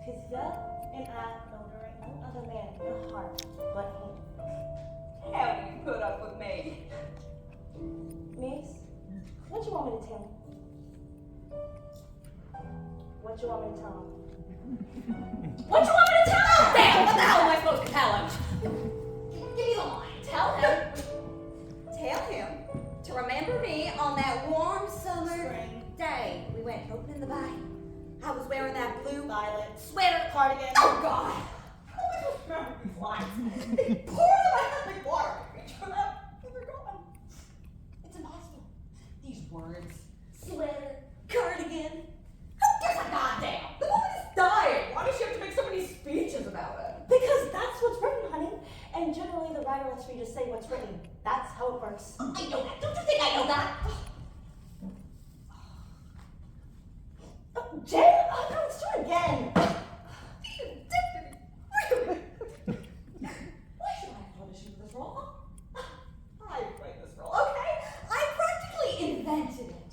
'Cause you and I know there ain't no other man in your heart but him. How do you put up with me? Miss, what you want me to tell him? What you want me to tell him? What you want me to tell him? Damn, what the hell am I supposed to tell him? Give me the line. Tell him to remember me on that warm summer day we went open in the bay. I was wearing that blue Violet sweater cardigan. Oh God! How am I supposed to remember these lines? They pour them out like water. They're gone. It's impossible. These words, sweater, cardigan. Who gives a goddamn? The woman is dying. Why does she have to make so many speeches about it? Because that's what's written, honey. And generally the writer lets me just say what's written. That's how it works. I know that. Don't you think I know that? Jane, oh no, let's do it again. Really? Why should I have auditioned for this role? I played this role, okay? I practically invented it.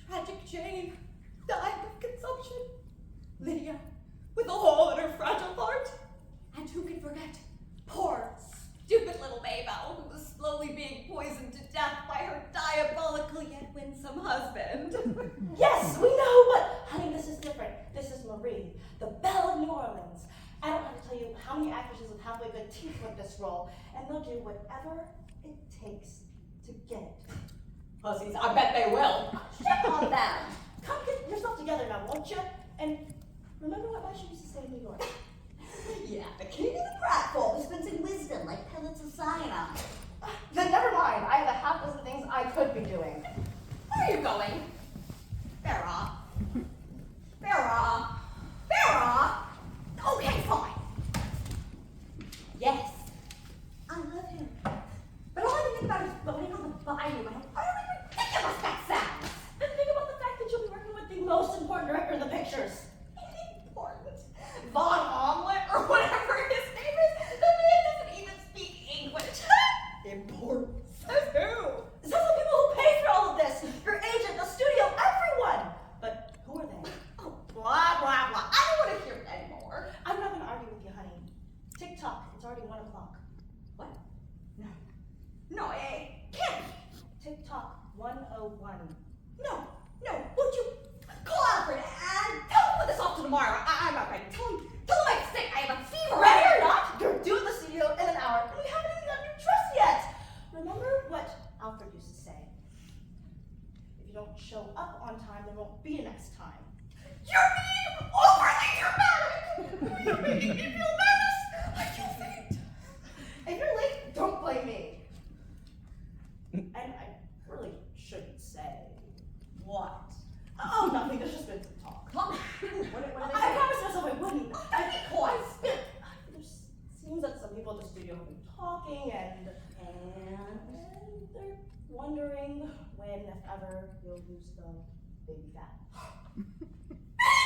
Tragic Jane, dying of consumption. Lydia, with a hole in her fragile heart. And who can forget poor, stupid little Maybelle who was slowly being poisoned to death by her diabolical yet winsome husband. Yes, we know, but honey, this is different. This is Marie, the Belle of New Orleans. I don't have to tell you how many actresses with halfway good teeth want this role, and they'll do whatever it takes to get it. Pussies, I bet they will. Shut on them. Come get yourself together now, won't you? And remember what Masha used to say in New York. Yeah, the king of the pratfall dispensing wisdom like pellets of cyanide. Then never mind. I have a half dozen things I could be doing. Where are you going? Vera. Vera. Vera. Okay, fine. Yes, I love him. But all I can think about is boating on the bayou and how utterly ridiculous that sounds. And think about the fact that you'll be working with the most important director in the pictures. Important. Von Omelet or whatever his name is. The man doesn't even speak English. Important. Says who? Says the people who pay for all of this. Your agent, the studio, everyone. But who are they? Oh, blah, blah, blah. I don't want to hear it anymore. I'm not going to argue with you, honey. TikTok, it's already 1 o'clock. What? No, it can't be. TikTok 101. No, won't you call Alfred and tell him to put this off to tomorrow? I'm not ready. Tell him I'm sick. I have a fever. Ready or not, you're due at the studio in an hour, and we haven't even gotten your dress yet. Remember what Alfred used to say? If you don't show up on time, there won't be a next time. You're being overly dramatic. You're making me feel nervous. I feel faint. If you're late, don't blame me. And I really shouldn't say. What? Oh, nothing. There's just been some talk. What? What are they I promised myself I wouldn't. Be quiet. There seems that some people at the studio have been talking, and they're wondering when, if ever, you'll lose the baby fat.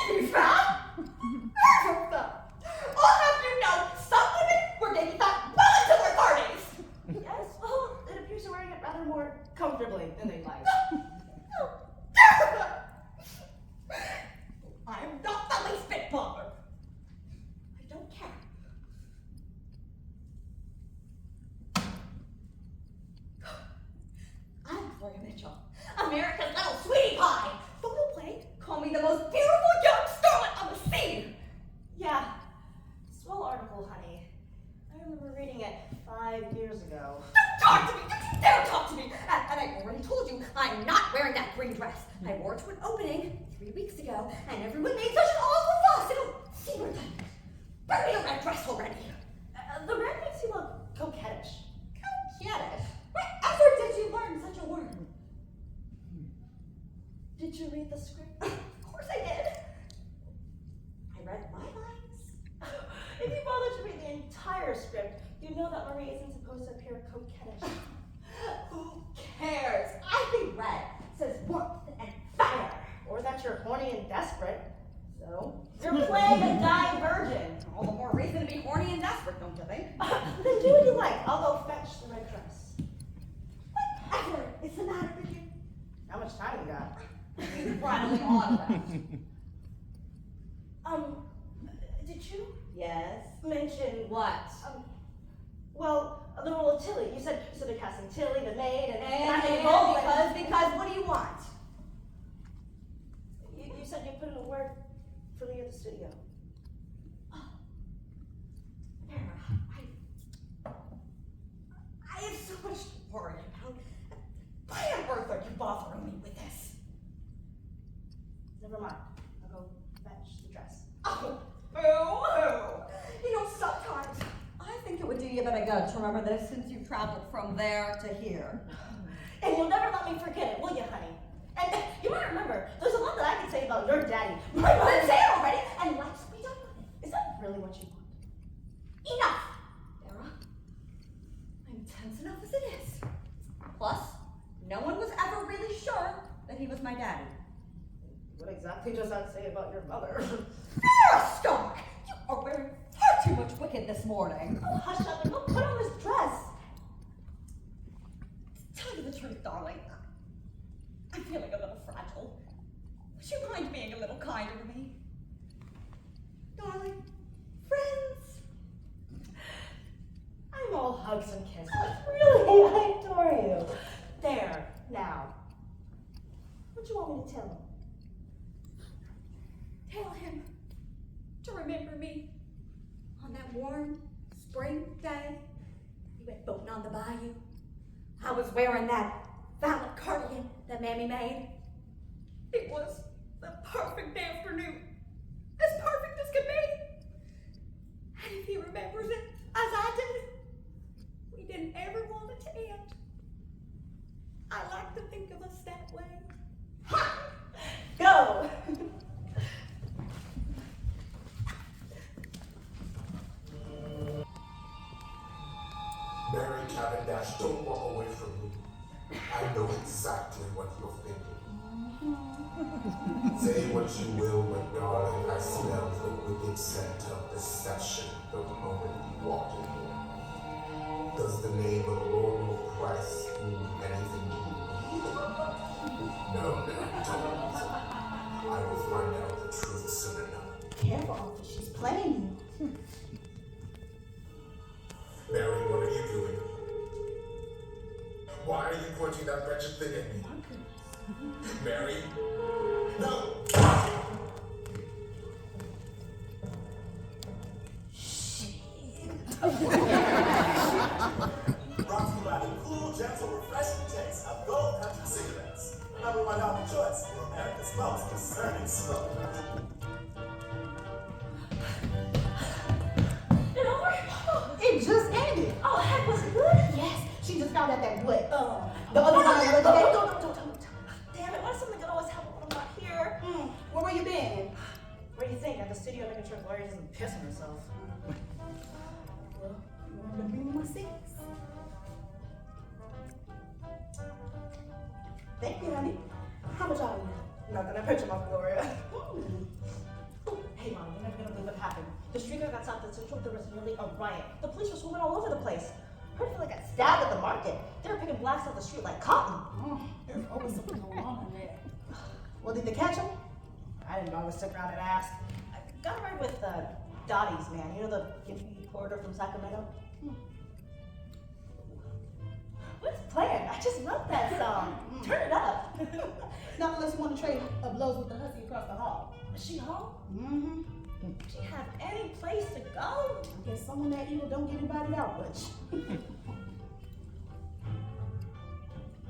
Baby fat? Never fat. I'll have you know, some women were baby fat well into their 30s. Yes, well, it appears you're wearing it rather more comfortably than they'd like. I'm not the least bit bothered. I don't care. I'm Gloria Mitchell, America's little sweetie pie. Photo play, call me the most beautiful young starlet on the scene. Yeah, swell article, honey. I remember reading it 5 years ago. Don't talk to me! Don't you dare talk to me! And I already told you, I'm not wearing that green dress. I wore it to an opening 3 weeks ago, and everyone made such an awful fuss. I don't see where that is. Bring me a red dress already. The red makes you look coquettish. Coquettish? Wherever did you learn such a word? Did you read the script? Of course I did. I read my lines. If you bother to read the entire script, you know that Marie isn't supposed to appear coquettish. Who cares? I think red says warmth and fire. Or that you're horny and desperate. So, you're playing a dying virgin. All the more reason to be horny and desperate, don't you think? Then do what you like. I'll go fetch the red dress. Whatever is the matter with you? How much time you got? He's rattling on about. mention What? well, the role of Tilly. You said they're casting Tilly, the maid, and I And can roll because what do you want? You said you put in a word for me at the studio. Vera, I have so much to worry about. Why on earth are you bothering me with this? Never mind. I'll go fetch the dress. Oh, boo-hoo. You know, sometimes I think it would do you a bit of good to remember this since you traveled from there to here. And you'll never let me forget it, will you, honey? And you might remember, there's a lot that I can say about your daddy. Let's say it already, and let's be done with it. Is that really what you want? Enough, Vera. I'm tense enough as it is. Plus, no one was ever really sure that he was my daddy. What exactly does that say about your mother? Vera Stark! You are wearing far too much wicked this morning. Oh, hush up and go put on this dress. To tell you the truth, darling, I'm feeling a little fragile. Would you mind being a little kinder to me? Darling, friends. I'm all hugs and kisses. Really, I adore you. There, now. What do you want me to tell him? Tell him to remember me on that warm spring day we went boating on the bayou. I was wearing that violet cardigan that Mammy made. It was the perfect afternoon, as perfect as could be. And if he remembers it as I did, we didn't ever want it to end. I like to think of us that way. Ha! Go! Mary Cavendish, don't walk away from me. I know exactly what you're thinking. Say what you will, but darling, I smell the wicked scent of deception the moment you walked in here. Does the name of Laurel Price mean anything to you? No, don't. I will find out the truth soon enough. Careful, Uncle, she's playing you. Mary, what are you doing? Why are you pointing that wretched thing at me? Mary? No! Brought to you by the cool, gentle, refreshing taste of Gold Country cigarettes. Number one healthy choice for America's most discerning smoker. It over? It just ended. Oh, heck, was it good? Yes. She just found out that what? The other time. Don't. Damn it, why does something always happen when I'm not here? Where were you been? Where do you think? At the studio making sure Gloria doesn't piss on herself. Well, you want to bring me my seats? Thank you, honey. How much are you? Nothing, I picture my Gloria. Hey, Mom, you're never gonna believe what happened. The streaker got stopped at Central. There was nearly a riot. The police were swarming all over the place. Heard if they got stabbed at the market. They were picking blacks off the street like cotton. There's always something going on in there. Well, did they catch him? I didn't know. I was stuck around and asked. I got a ride with Dottie's man. You know the hippie porter from Sacramento? What's playing? I just love that song. Turn it up. Not unless you want to trade blows with the hussy across the hall. Is she home? Mm-hmm. Does she have any place to go? I guess someone that evil don't get invited out much.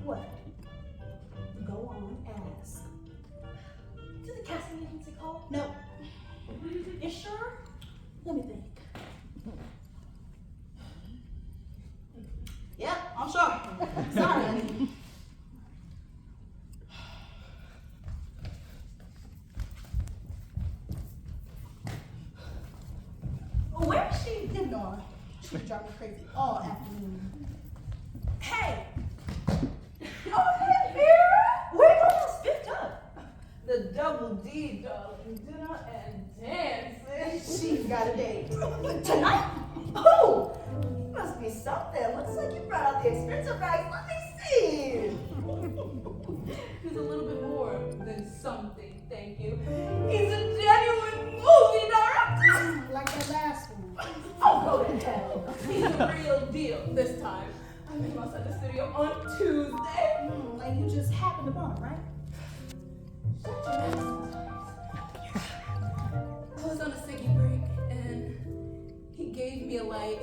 What? Go on, ask. Did the casting agency call? No, You sure? let me think. Yeah, I'm sure. Sorry, honey. Where is she? Didn't know her. She drive me crazy all afternoon. Hey! Oh, hey, Vera! Where you going all spiffed up? The double D, darling. Dinner and dancing. She's got a date. Tonight? Oh! Must be something. Looks like you brought out the expensive bags. Let me see. He's a little bit more than something, thank you. He's a genuine movie director. Like that last one. Oh, I met him outside the studio on Tuesday. And you just happened upon it, right? Shut your mouth sometimes. I was on a ciggy break and he gave me a light.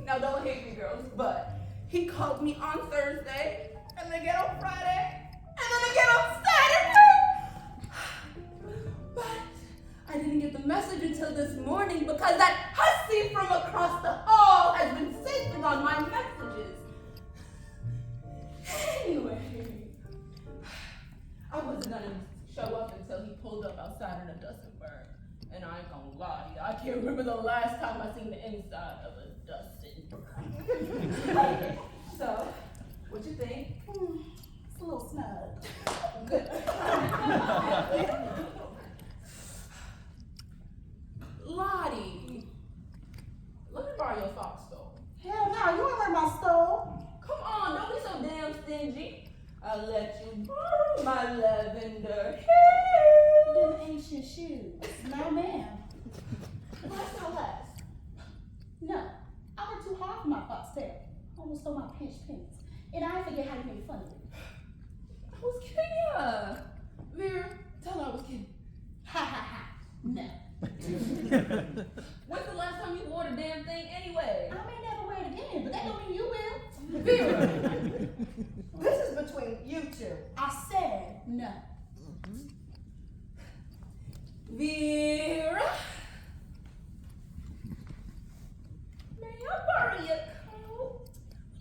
Now don't hate me, girls, but he called me on Thursday and again on Friday and then again on Saturday. But I didn't get the message until this morning because that hussy from across the hall has been sitting on my messages. Anyway, I wasn't gonna show up until he pulled up outside in a Dustinburg. And I ain't gonna lie, I can't remember the last time I seen the inside of a Dustinburg. So, what you think? It's a little snug. Good. Lottie, let me borrow your fox stole. Hell no, you ain't wearing my stole. Come on, don't be so damn stingy. I'll let you borrow my lavender hair. Them ancient shoes. No, ma'am. Last not last. No, I worked too hard for my foxtail. Almost stole my pinched pennies. And I ain't forget how you made fun of me. I was kidding ya. Vera, tell her I was kidding. Ha ha ha. No. When's the last time you wore the damn thing anyway? I may never wear it again, but that don't mean you will. Vera! This is between you two. I said no. Vera? May I borrow your coat?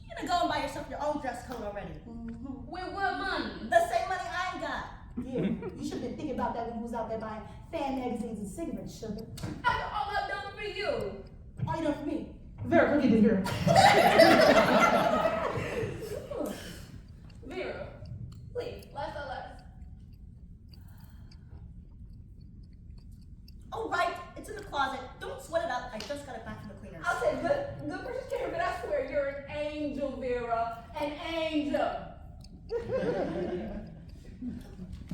You're gonna go and buy yourself your own dress code already. With what money? The same money I ain't got. Yeah, you should have been thinking about that when you was out there buying fan magazines and cigarettes, sugar. After all I've done for you. All you done for me. Vera, look at this girl. Vera, please, last or last. Oh, right, it's in the closet. Don't sweat it up. I just got it back from the cleaners. I'll say good precious care, but I swear you're an angel, Vera. An angel.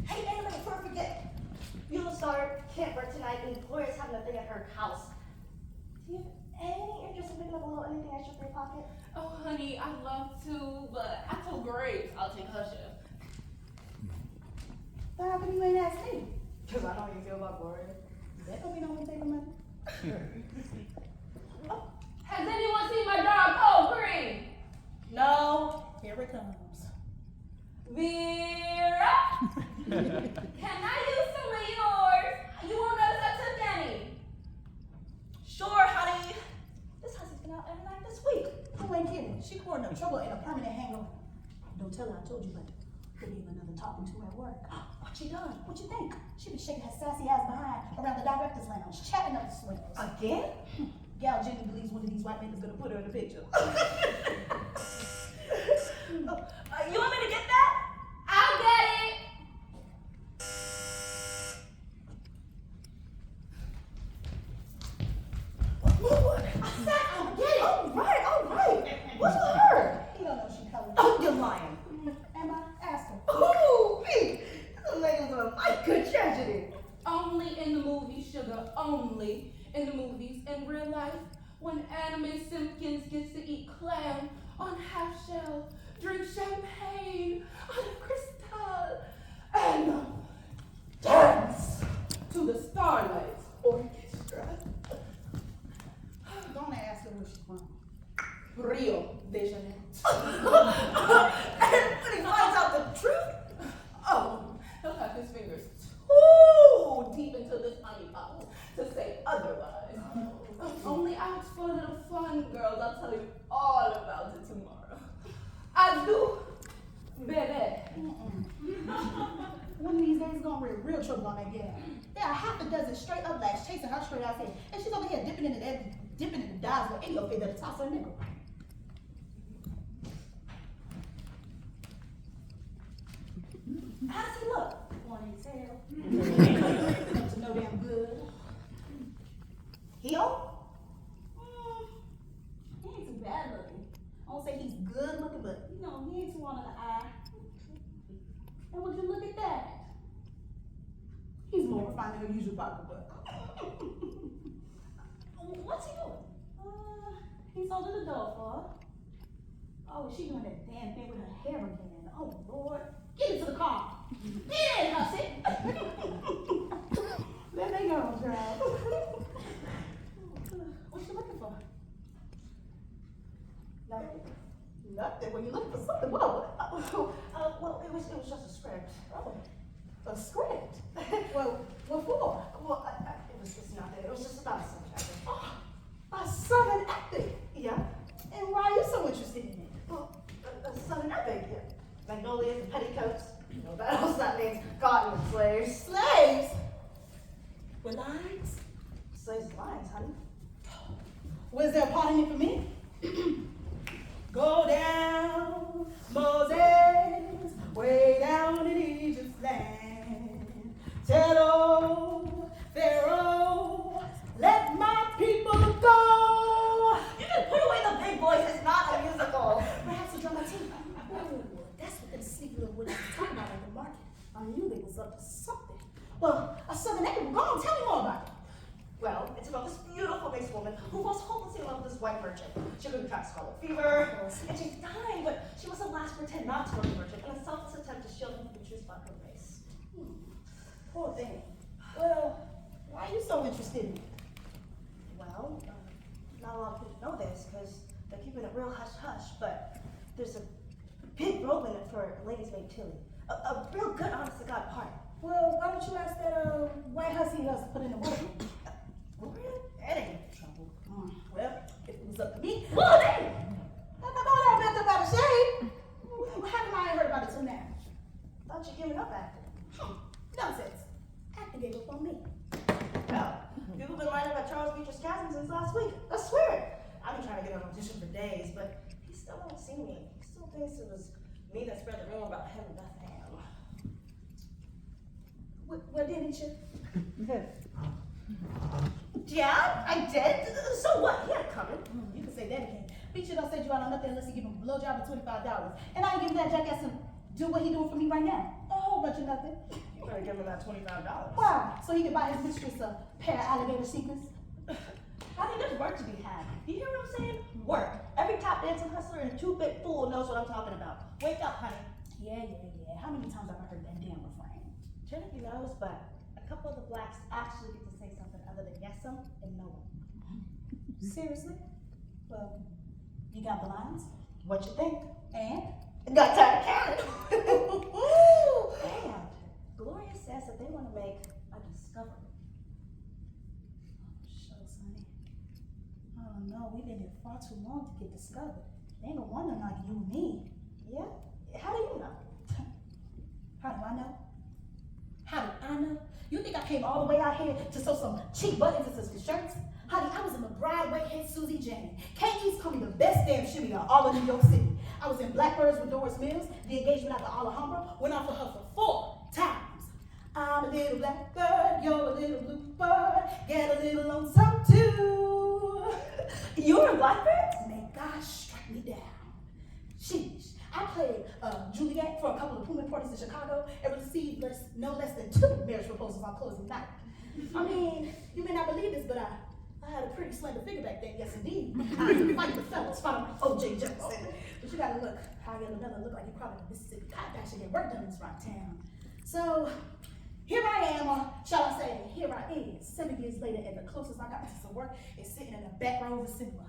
Hey, anyway, before I forget, Beulah Star can't work tonight, and Gloria's having a thing at her house. Do you have any interest in picking up a little anything extra for your pocket? Oh, honey, I'd love to, but I told Grace I'll take her shift. But how come you ain't asked me? Because I know you feel about Gloria. That don't mean I won't take the money. Has anyone seen my dog, Cold Green? No. Here it comes. Vera? Can I use some of yours? You won't notice I took any. Sure, honey. This hussy's been out every night this week. I ain't kidding. She causing up trouble in a permanent hangover. Don't tell her I told you, but we gave another talking to at work. What you done? What you think? She been shaking her sassy ass behind around the director's lounge, chatting up the swells. Again? Gal Jimmy believes one of these white men is gonna put her in the picture. You want me to get that? I'll get it. What? I said I'll get it. All right. What's with her? You don't know she colored. Oh, you're lying. Am I? Ask her. Oh, me. This lady's gonna like good tragedy. Only in the movies, sugar. Only in the movies. In real life, when Anime Simpkins gets to eat clam on half shell, drink champagne out of crystal, and dance to the Starlight Orchestra. Don't ask her where she's from. Rio de Janeiro. And when he finds out the truth, Oh, he'll have his fingers too deep into this honey pot to say otherwise. Only out for a little fun, girls. I'll tell you all about it tomorrow. I do, baby. One of these days, gonna real, real trouble on that gal. There are half a dozen straight up blacks chasing her straight out here, and she's over here dipping in the dives with any of it that toss her nickel. how does he look? Want to tell? Up to no damn good. Heel? He ain't too bad looking. I won't say he's good looking, but you know, he ain't too on the eye. And would you look at that? He's more refined than her usual pocketbook. What's he doing? He's holding the door for her. Oh, she doing that damn thing with her hair again. Oh, Lord. Get into the car. Get in, hussy. Let me go, girl. What you looking for? Nothing. Nothing? Well, you looking for something? Whoa. Well, it was just a script. Oh, a script? Well, what for? Well, it was just nothing. It was just about a subject. Oh, a Southern epic. Yeah? And why are you so interested in it? Well, a Southern epic, yeah. Magnolias and petticoats. You know what else that means? Cotton and slaves. Slaves? With lines? Slaves and lions, honey. Was there a part in it for me? Go down, Moses, way down in Egypt's land. Tell old Pharaoh, let my people go. You can put away the big voice. It's not a musical. Perhaps a dramatique. Oh, that's what them sleepy little witches was talking about at the market. I knew they was up to something. Well, a Southern epic. Go on, tell me more about it. Well, it's about this beautiful mixed woman who falls hopelessly in love with this white merchant. She contracts scarlet fever, and she's dying, but she must at last pretend not to love the merchant in a selfless attempt to shield him from the truth about her race. Poor thing. Well, why are you so interested in it? Well, not a lot of people know this because they're keeping it real hush-hush, but there's a big role in it for a lady's maid Tilly. A real good, honest-to-God part. Well, why don't you ask that white hussy who has to put in the work? Gloria, that ain't trouble. Well, if it was up to me, Well, it ain't. I don't know about a shade. How come I ain't heard about it till now? Thought you giving up acting. Nonsense. Acting gave up on me. Well, people been lining up at Charles Beecher's casting since last week. I swear it. I've been trying to get an audition for days, but he still won't see me. He still thinks it was me that spread the rumor about him and Bethlehem. Well, didn't you? Yeah, I did. So what? He had it coming. You can say that again. Beecher don't send you out on nothing unless you give him a blowjob of $25. And I ain't giving that jackass to do what he doing for me right now. A whole bunch of nothing. You better give him that $25. Why? So he can buy his mistress a pair of alligator sneakers? Honey, there's work to be had. You hear what I'm saying? Work. Every tap dancing hustler and two-bit fool knows what I'm talking about. Wake up, honey. Yeah. How many times have I heard that damn refrain? Trinity knows, but a couple of the blacks actually get to say something other than yes'em and no. Seriously? Well, you got the lines? What you think? And? Got tired of counting. And Gloria says that they want to make a discovery. Shucks, honey. I don't know. We've been here far too long to get discovered. They ain't no wonder like you and me. Yeah? How do you know? How do I know? How do I know? You think I came all the way out here to sew some cheap buttons into some shirts? Honey, I was in the Broadway hit Susie Jane. Can't East call me the best damn shimmy in all of New York City. I was in Blackbirds with Doris Mills. The engagement at the Alhambra went on for her for 4 times. I'm a little blackbird, you're a little bluebird. Get a little lonesome too. You were in Blackbirds? May God strike me down. Sheesh. I played Juliet for a couple of Pullman parties in Chicago and received no less than 2 marriage proposals on closing night. I mean, you may not believe this, but I had a pretty slender figure back then, yes indeed. I was fighting the fellas, fighting my O.J. Johnson. But you gotta look, how you look like you're probably the Mississippi cop actually get work done in this rock town. So, here I am, or shall I say, here I is, 7 years later, and the closest I got to some work is sitting in the back row of a cinema.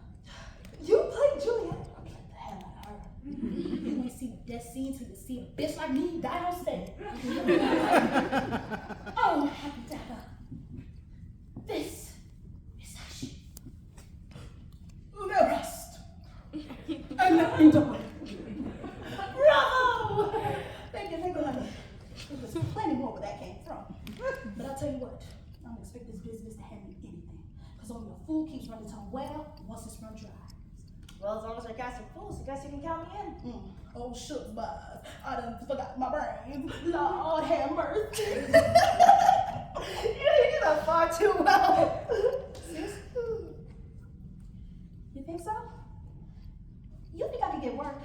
You played Juliet? I played the hell out of her. You ain't seen a death scene till you see a bitch like me die on stage. Oh, happy dagger. This is how she. The rest. And the endure. Bravo! Thank you, honey. There's plenty more where that came from. But I'll tell you what, I don't expect this business to hand me anything. Because only a fool keeps running to a well once it's run dry. Well, as long as I cast some fools, I guess you can count me in. Oh, shucks, buzz. I done forgot my brain. Lord have mercy. You do that far too well. Sis? You think so? You think I could get work?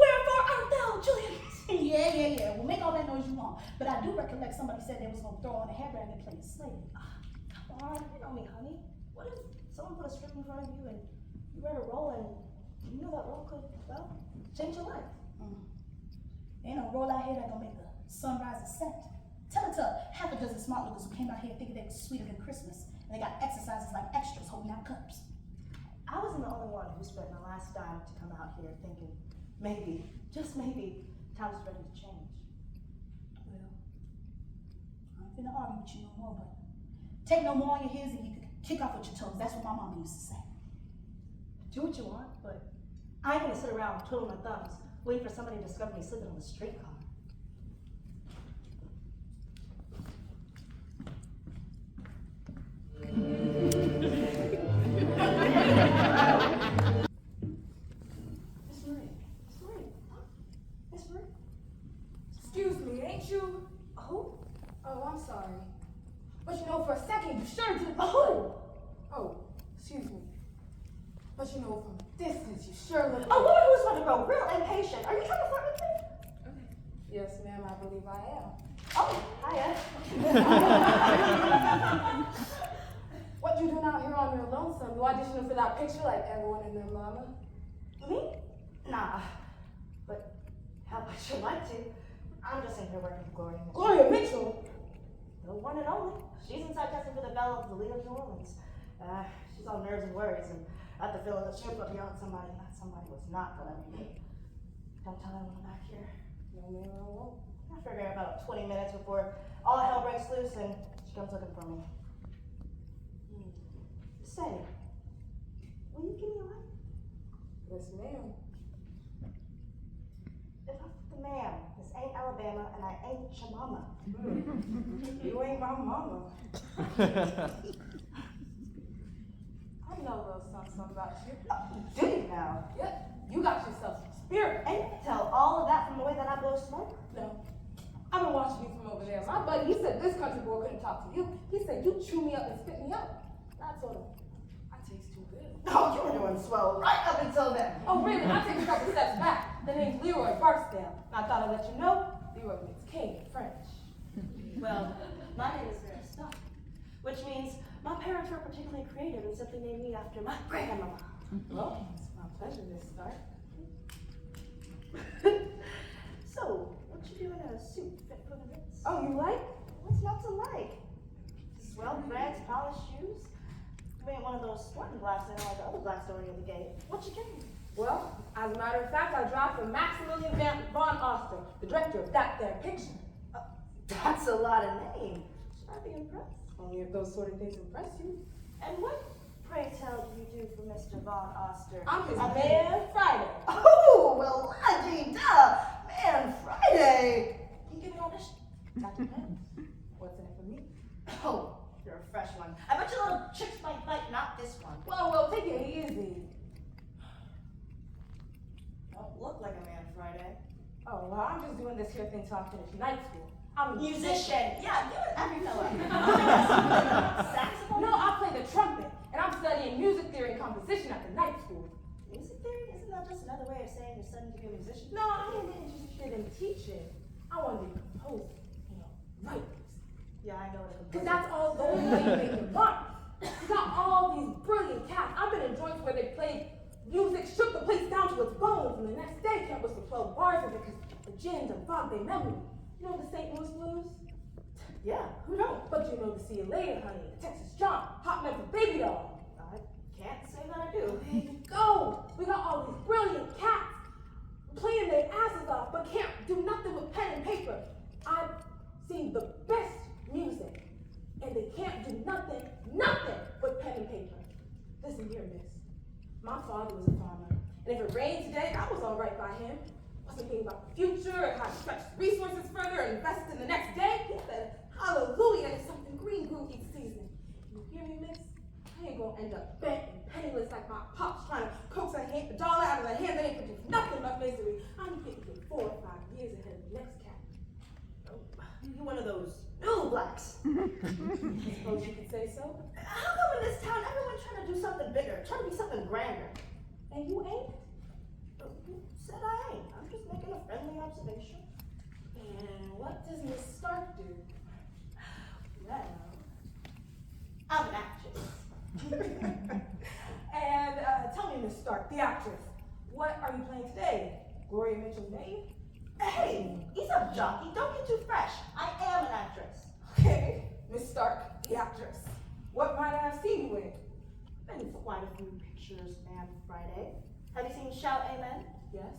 Wherefore art thou, Juliet? Yeah. Well, make all that noise you want. But I do recollect somebody said they was going to throw on a hairband and play a slave. Come on, you know me, honey. What if someone put a script in front of you and you read a role and You know that role could, well, change your life. Ain't no roll out here that gonna make the sunrise a set. Tell it to half a dozen smart lookers who came out here thinking they were sweeter than Christmas, and they got exercises like extras holding out cups. I wasn't the only one who spent my last dime to come out here thinking maybe, just maybe, time's ready to change. Well, I ain't finna argue with you no more, but take no more on your heels than you could kick off with your toes. That's what my mama used to say. Do what you want, but I ain't gonna sit around twiddling my thumbs, waiting for somebody to discover me sleeping on the streetcar. Miss Marie, Miss Marie, Miss Marie. Excuse me, ain't you? Who? Oh, I'm sorry. But you know, for a second, you sure did. Who? Oh, excuse me. But you know, from a distance, you sure look. A woman who's about to grow real impatient. Are you trying to flirt with me? Yes, ma'am, I believe I am. Oh, hiya. What you doing out here on your lonesome? You auditioning for that picture like everyone and their mama? Me? Nah. But hell, I sure like to. I'm just in here working for Gloria Mitchell. Gloria Mitchell? The one and only. She's inside testing for the bell of the lead of New Orleans. She's all nerves and worries, and I have the feeling that she'll put me on somebody, and that somebody was not gonna be me. Don't tell anyone I'm back here. No, ma'am, I won't. I figure about 20 minutes before all hell breaks loose and she comes looking for me. Say, will you give me a ride? Yes, ma'am. If I'm the ma'am, this ain't Alabama and I ain't your mama. You ain't my mama. I know a little something about you. Do you now? Yep, you got yourself some spirit. And you can tell all of that from the way that I blow smoke. No. I've been watching you from over there. My buddy, he said this country boy couldn't talk to you. He said you chew me up and spit me out. That's sort of, I taste too good. Oh, you were doing swell right up until then. Oh, really? I take a couple steps back. The name's Leroy Barksdale. I thought I'd let you know. Leroy means king in French. Well, my name is Vera Stuck, which means my parents were particularly creative and simply named me after my grandmama. Well, it's my pleasure, Miss Stark. So, what you do in a suit fit for the Ritz? Oh, you like? What's not to like? Swell threads, polished shoes. You ain't one of those sporting blacks that like the other blacks going in the gate. What you getting? Well, as a matter of fact, I drive for Maximilian von Oster, the director of that there picture. That's a lot of names. Should I be impressed? Only if those sort of things impress you. And what, pray tell, do you do for Mr. Von Oster? I'm his man Friday. Oh, well, la-dee-da. Man Friday. You give an audition? That depends. What's in it for me? Oh, you're a fresh one. I bet your little chicks might bite, not this one. Well, take it easy. Don't look like a man Friday. Oh, well, I'm just doing this here thing till I finish night school. I'm a Musician. Yeah, you and every fella. Saxophone? No, I play the trumpet, and I'm studying music theory and composition at the night school. Music theory? Isn't that just another way of saying you're studying to be a musician? No, I ain't interested in teaching. I want to be composing, write music. Yeah, I know what a Because that's all the only way you make it mark. You got all these brilliant cats. I've been in joints where they played music, shook the place down to its bones, and the next day can't whistle 12 bars of it because the gins and fog they memory. You know the St. Louis Blues? Yeah, who don't? But you know the See You Later, Honey, the Texas John, Hot Memphis Baby Doll. I can't say that I do. There you go. We got all these brilliant cats playing their asses off, but can't do nothing with pen and paper. I've seen the best music, and they can't do nothing with pen and paper. Listen here, miss. My father was a farmer, and if it rained today, I was all right by him. Wasn't thinking about the future and how to stretch resources further and invest in the next day. He said, hallelujah, it's something green grew each season. You hear me, miss? I ain't gonna end up bent and penniless like my pops trying to coax a dollar out of a hand that ain't produce nothing but misery. I'm getting 4 or 5 years ahead of the next cat. You're one of those new blacks. Suppose you could say so? How come in this town everyone's trying to do something bigger, trying to be something grander? And you ain't? Who said I ain't? I'm just making a friendly observation. And what does Miss Stark do? Well, I'm an actress. And tell me, Miss Stark, the actress, What are you playing today? Gloria Mitchell's name? Hey, ease up, jockey. Don't get too fresh. I am an actress. Okay, Miss Stark, the actress. What might I have seen you in? Been in quite a few pictures, man, Friday. Have you seen Shout Amen? Yes.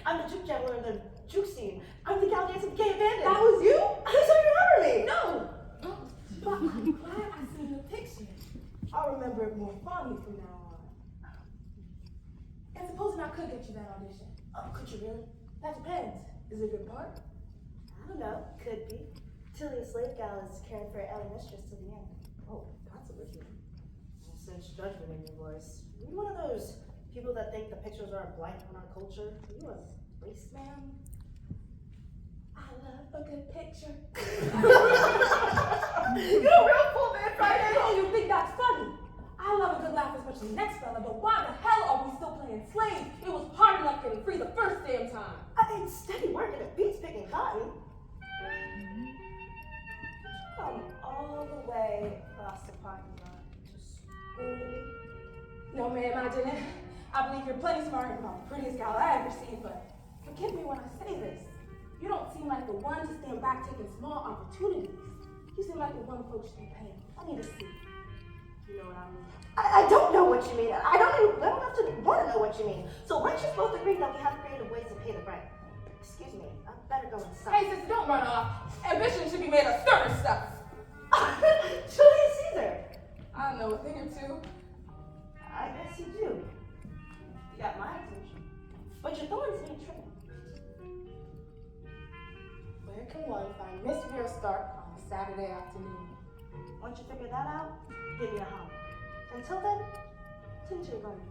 I'm the juke juggler in the juke scene. I'm the gal dancing gay abandoned. That was you? I so you remember me? No. But I'm glad I seen the picture. I'll remember it more fondly from now on. And supposing I could get you that audition? Oh, could you really? That depends. Is it a good part? I don't know. Could be. Tilly, a slave gal, is caring for Ellie Mistress to the end. Oh, that's original. Sense judgment in your voice. Are you one of those people that think the pictures are a blank on our culture? Are you a race man? I love a good picture. You're a real fool, man, Friday. Oh, you think that's funny? I love a good laugh as much as the next fella, but why the hell are we still playing slaves? It was hard enough getting free the first damn time. I ain't steady working at beats picking cotton. Come all the way across the parking lot to school. No, ma'am, I didn't. I believe you're plenty smart and about the prettiest gal I ever seen, but forgive me when I say this. You don't seem like the one to stand back taking small opportunities. You seem like the one folks should be paying plenty to see. You know what I mean? I don't know what you mean. I don't have to want to know what you mean. So weren't you both agree that we have creative ways to pay the rent? Excuse me, I better go inside. Hey, sister, don't run off. Ambition should be made of stubborn stuff. Julius Caesar. I know a thing or two. I guess you do. You got my attention. But your thorns need trimming. Where can one find Miss Vera Stark on a Saturday afternoon? Once you figure that out, give me a holler. Until then, tend to your running.